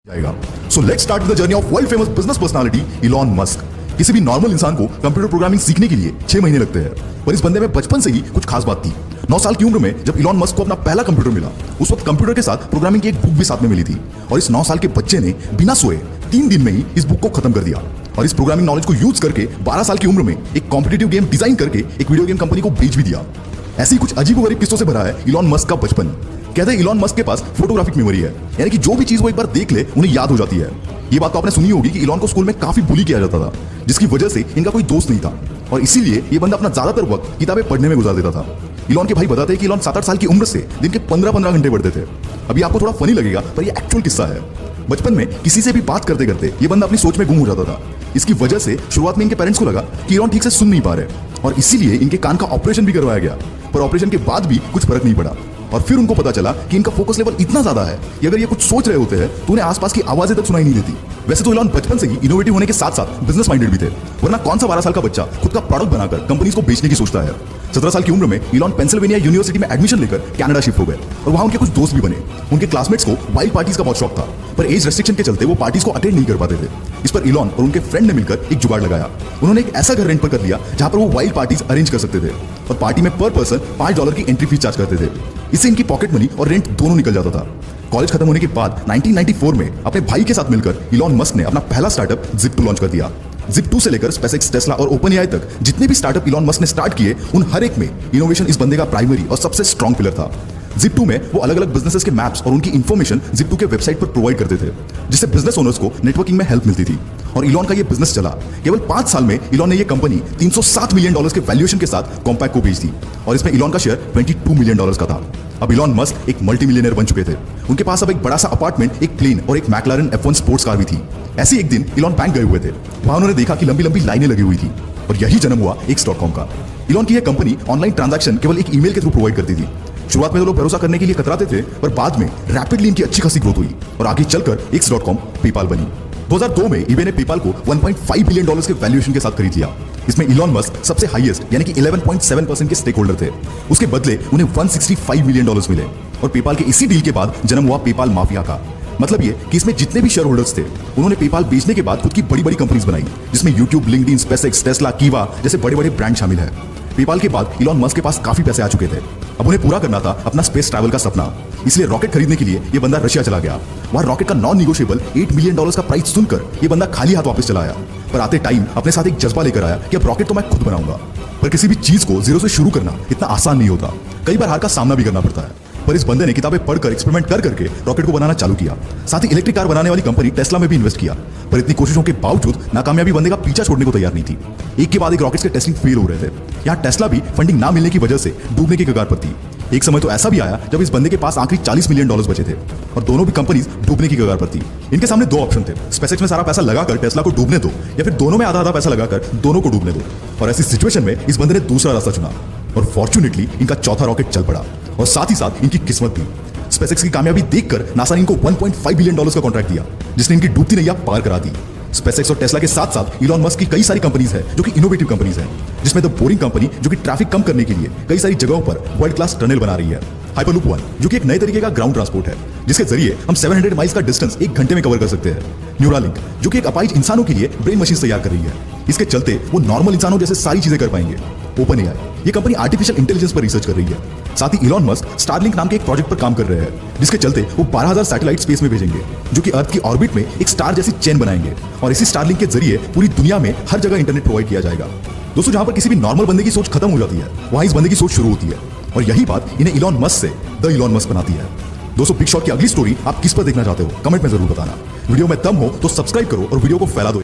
जाएगा। So let's start the journey of world famous business personality Elon Musk. किसी भी normal इंसान को कंप्यूटर प्रोग्रामिंग सीखने के लिए 6 महीने लगते हैं, पर इस बंदे में बचपन से ही कुछ खास बात थी। 9 साल की उम्र में जब इलॉन मस्क को अपना पहला कंप्यूटर मिला, उस वक्त कंप्यूटर के साथ प्रोग्रामिंग की एक बुक भी साथ में मिली थी, और इस 9 साल के बच्चे ने बिना सोए 3 दिन में ही इस बुक को खत्म कर दिया और इस प्रोग्रामिंग नॉलेज को यूज करके 12 साल की उम्र में एक कॉम्पिटिटिव गेम डिजाइन करके एक वीडियो गेम कंपनी को बेच भी दिया। ऐसी कुछ अजीबोगरीब किस्सों से भरा है इलॉन मस्क का बचपन। कहते हैं इलॉन मस्क के पास फोटोग्राफिक मेमोरी है, यानी कि जो भी चीज वो एक बार देख ले उन्हें याद हो जाती है। ये बात तो आपने सुनी होगी कि इलॉन को स्कूल में काफी बुली किया जाता था, जिसकी वजह से इनका कोई दोस्त नहीं था और इसीलिए ये बंदा अपना ज्यादातर वक्त किताबें पढ़ने में गुजार देता था। इलॉन के भाई बताते हैं कि इलॉन 7-8 साल की उम्र से दिन के 15-15 घंटे पढ़ते थे। अभी आपको थोड़ा फनी लगेगा, पर ये एक्चुअल किस्सा है। बचपन में किसी से भी बात करते करते ये बंदा अपनी सोच में गुम हो जाता था। इसकी वजह से शुरुआत में इनके पेरेंट्स को लगा कि इलॉन ठीक से सुन नहीं पा रहे और इसीलिए इनके कान का ऑपरेशन भी करवाया गया, पर ऑपरेशन के बाद भी कुछ फर्क नहीं पड़ा। और फिर उनको पता चला कि इनका फोकस लेवल इतना ज्यादा है कि अगर ये कुछ सोच रहे होते हैं तो उन्हें आसपास की आवाजें तक सुनाई नहीं देती। वैसे तो इलॉन बचपन से ही इनोवेटिव होने के साथ साथ बिजनेस माइंडेड भी थे, वरना कौन सा 12 साल का बच्चा खुद का प्रोडक्ट बनाकर कंपनीज को बेचने की सोचता है। 17 साल की उम्र में इलॉन पेंसिल्वेनिया यूनिवर्सिटी में एडमिशन लेकर कनाडा शिफ्ट हो गए और वहां उनके कुछ दोस्त भी बने। उनके क्लासमेट्स को वाइल्ड पार्टीज का बहुत शौक था, पर एज रेस्ट्रिक्शन के चलते वो पार्टीज को अटेंड नहीं कर पाते थे। इस पर इलॉन और उनके फ्रेंड ने मिलकर एक जुगाड़ लगाया। उन्होंने एक ऐसा घर रेंट पर कर लिया जहां पर वो वाइल्ड पार्टीज अरेंज कर सकते थे और पार्टी में पर पर्सन $5 की एंट्री फीस चार्ज करते थे। इससे इनकी पॉकेट मनी और रेंट दोनों निकल जाता था। कॉलेज खत्म होने के बाद 1994 में अपने भाई के साथ मिलकर इलॉन मस्क ने अपना पहला स्टार्टअप Zip2 लॉन्च कर दिया। Zip2 से लेकर SpaceX, टेस्ला और OpenAI तक जितने भी स्टार्टअप इलॉन मस्क ने स्टार्ट किए, उन हर एक में इनोवेशन इस बंदे का प्राइमरी और सबसे स्ट्रॉन्ग पिलर था। Zip2 में वो अलग अलग बिजनेसेस के मैप्स और उनकी इन्फॉर्मेशन Zip2 के वेबसाइट पर प्रोवाइड करते थे, जिससे बिजनेस ओनर्स को नेटवर्किंग में हेल्प मिलती थी। और इलॉन का ये बिजनेस चला। केवल 5 साल में इलॉन ने ये कंपनी $307 मिलियन के वैल्यूएशन के साथ कॉम्पैक्ट को बेच दी और इसमें इलॉन का शेयर $22 मिलियन का था। अब इलॉन मस्क एक मल्टी मिलियनर बन चुके थे। उनके पास अब एक बड़ा सा अपार्टमेंट, एक प्लेन और एक मैकलारन F1 स्पोर्ट्स कार भी थी। ऐसे एक दिन इलॉन बैंक गए हुए थे। वहां उन्होंने देखा कि लंबी लंबी लाइनें लगी हुई थी और यही जन्म हुआ X.com का। इलॉन की यह कंपनी ऑनलाइन ट्रांजैक्शन केवल एक ईमेल के थ्रू प्रोवाइड करती थी। शुरुआत में तो लोग भरोसा करने के लिए कतराते थे, पर बाद में रैपिडली इनकी अच्छी खासी ग्रोथ हुई और आगे चलकर X.com पेपाल बनी। 2002 में eBay ने पेपाल को $1.5 बिलियन के वैल्यूएशन के साथ खरीद लिया। इसमें इलॉन मस्क सबसे हाईएस्ट यानी कि 11.7% के स्टेक होल्डर थे। उसके बदले उन्हें $165 मिलियन मिले और पेपाल के इसी डील के बाद जन्म हुआ पेपाल माफिया का। मतलब ये कि इसमें जितने भी शेयर होल्डर्स थे, उन्होंने पेपाल बेचने के बाद खुद की बड़ी बड़ी कंपनीज बनाई, जिसमें यूट्यूब, लिंक्डइन, SpaceX, टेस्ला, कीवा जैसे बड़े बड़े ब्रांड शामिल है। पेपाल के बाद इलॉन मस्क के पास काफी पैसे आ चुके थे। अब उन्हें पूरा करना था अपना स्पेस ट्रैवल का सपना, इसलिए रॉकेट खरीदने के लिए ये बंदा रशिया चला गया। वहां रॉकेट का नॉन निगोशिएबल $8 मिलियन का प्राइस सुनकर ये बंदा खाली हाथ वापस चला आया, पर आते टाइम अपने साथ एक जज्बा लेकर आया कि अब रॉकेट तो मैं खुद बनाऊंगा। पर किसी भी चीज को जीरो से शुरू करना इतना आसान नहीं होता, कई बार हार का सामना भी करना पड़ता है। पर इस बंदे ने किताबें पढ़कर एक्सपेरिमेंट कर करके रॉकेट को बनाना चालू किया। साथ ही इलेक्ट्रिक कार बनाने वाली कंपनी टेस्ला में भी इन्वेस्ट किया, पर इतनी कोशिशों के बावजूद नाकामयाबी बंदे का पीछा छोड़ने को तैयार नहीं थी। एक के बाद एक रॉकेट्स के टेस्टिंग फेल हो रहे थे। यहाँ टेस्ला भी फंडिंग ना मिलने की वजह से डूबने की कगार पर थी। एक समय तो ऐसा भी आया जब इस बंदे के पास आखिरी $40 मिलियन बचे थे और दोनों भी कंपनीज डूबने की कगार पर थी। इनके सामने 2 ऑप्शन थे, SpaceX में सारा पैसा लगाकर टेस्ला को डूबने दो या फिर दोनों में आधा आधा पैसा लगाकर दोनों को डूबने दो। और ऐसी सिचुएशन में इस बंदे ने दूसरा रास्ता चुना और फॉर्चुनेटली इनका चौथा रॉकेट चल पड़ा और साथ ही साथ इनकी किस्मत भी। SpaceX की कामयाबी देखकर नासा ने इनको $1.5 बिलियन का कॉन्ट्रैक्ट दिया, जिसने इनकी डूबती नैया पार करा दी। SpaceX और टेस्ला के साथ साथ इलॉन मस्क की कई सारी कंपनीज हैं जो कि इनोवेटिव कंपनीज हैं, जिसमें द बोरिंग कंपनी जो कि ट्रैफिक कम करने के लिए कई सारी जगहों पर वर्ल्ड क्लास टनल बना रही है। हाइपरलूप 1 जो कि एक नए तरीके का ग्राउंड ट्रांसपोर्ट है, जिसके जरिए हम 700 माइल्स का डिस्टेंस 1 घंटे में कवर कर सकते हैं। न्यूरालिंक जो कि एक अपाहिज इंसानों के लिए ब्रेन मशीन तैयार कर रही है, इसके चलते वो नॉर्मल इंसानों जैसे सारी चीजें कर पाएंगे। OpenAI ये कंपनी आर्टिफिशियल इंटेलिजेंस पर रिसर्च कर रही है। साथ ही इलॉन मस्क स्टारलिंक नाम के एक प्रोजेक्ट पर काम कर रहे हैं, जिसके चलते वो 12,000 सैटेलाइट स्पेस में भेजेंगे, जो कि अर्थ की ऑर्बिट में एक स्टार जैसी चेन बनाएंगे और इसी स्टारलिंक के जरिए पूरी दुनिया में हर जगह इंटरनेट प्रोवाइड किया जाएगा। दोस्तों, जहां पर किसी भी नॉर्मल बंदे की सोच खत्म हो जाती है, वहां इस बंदे की सोच शुरू होती है और यही बात इन्हें इलॉन मस्क से द इलॉन मस्क बनाती है। दोस्तों, बिग शॉट की अगली स्टोरी आप किस पर देखना चाहते हो, कमेंट में जरूर बताना। वीडियो में दम हो तो सब्सक्राइब करो और वीडियो को फैला दो।